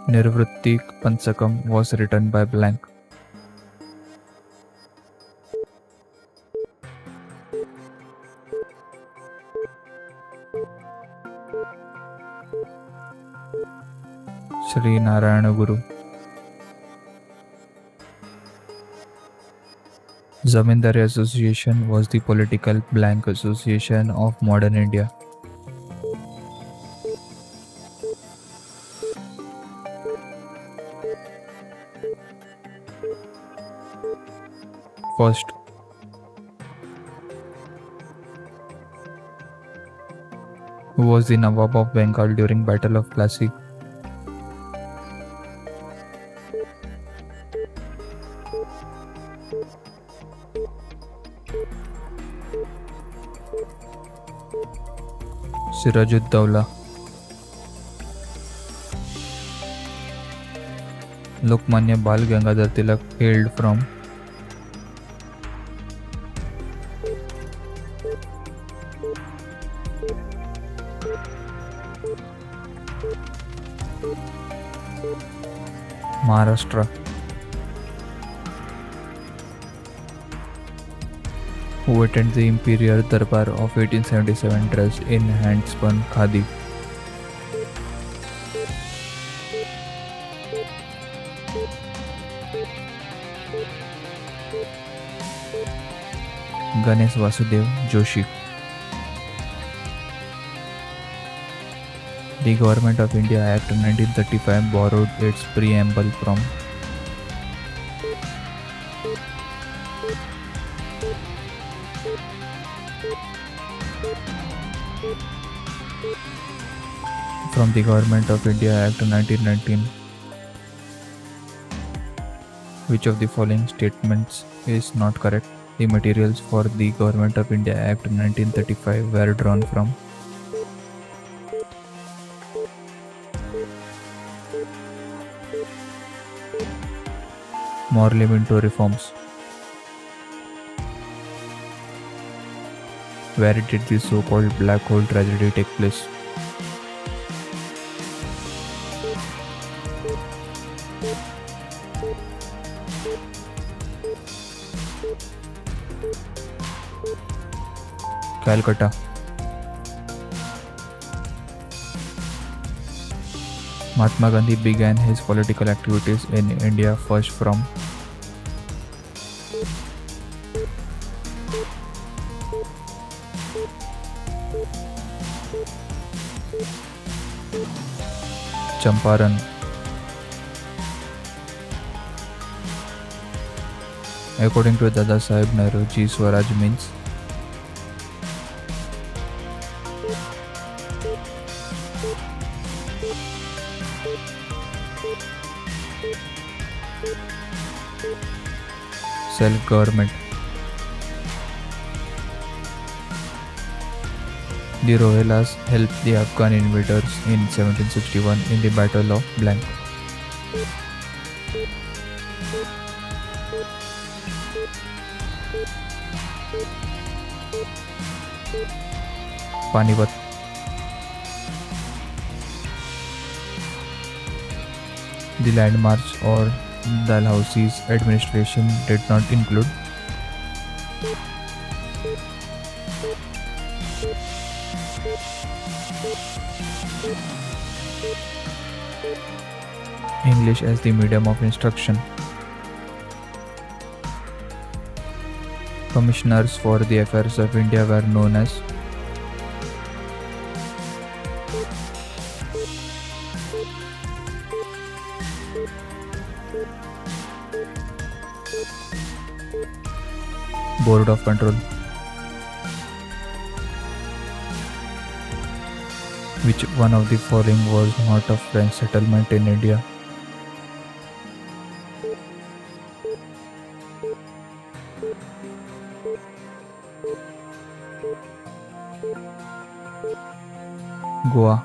Nirvritti Pansakam was written by blank. Sri Narayana Guru. Zamindari Association was the political blank association of modern India. First, who was the Nawab of Bengal during Battle of Plassey? Sirajud-Dowla. Lokmanya Bal Gangadhar Tilak hailed from. Maharashtra. Who attended the Imperial Darbar of 1877 dressed in hand-spun khadi? Ganesh Vasudev Joshi. The Government of India Act 1935 borrowed its preamble from. From the Government of India Act 1919. Which of the following statements is not correct? The materials for the Government of India Act 1935 were drawn from. Morley Minto reforms. Where did the so-called black hole tragedy take place? Calcutta. Mahatma Gandhi began his political activities in India first from. Champaran. According to Dada Saheb Nehru, Swaraj means. Self-government. The Rohillas helped the Afghan invaders in 1761 in the Battle of blank. Panipat. The land march or Dalhousie's administration did not include. English as the medium of instruction. Commissioners for the Affairs of India were known as. Board of Control. Which one of the following was not a French settlement in India? Goa.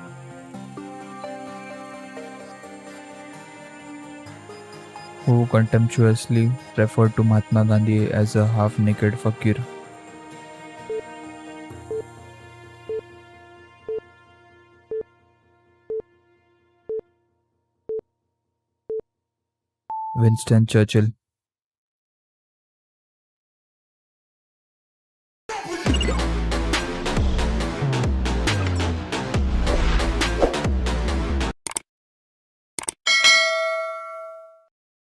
Who contemptuously referred to Mahatma Gandhi as a half-naked fakir? Winston Churchill.